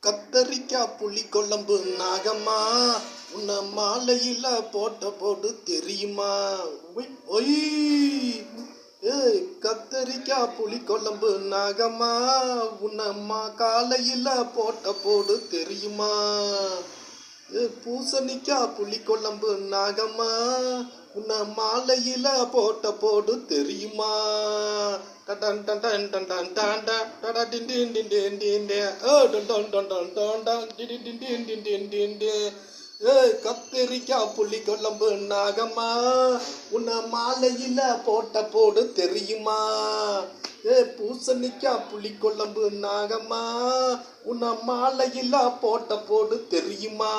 கத்தரிக்காய் புளி குழம்பு நாகம்மா உன்னை மாலையில போடு தெரியுமா? ஒய், ஒய். ஏய் கத்தரிக்காய் புளி குழம்பு நாகம்மா உன்னை காலையில போடு தெரியுமா? பூசணிக்காய் புளி குழம்பு நாகம்மா உன்னை மாலையில போடு தெரியுமா? கத்தரிக்காய் புளி குழம்பு நாகம்மா உன்னை மாலையில போடு தெரியுமா? பூசணிக்காய் புளி குழம்பு நாகம்மா உன்னை மாலையில போடு தெரியுமா?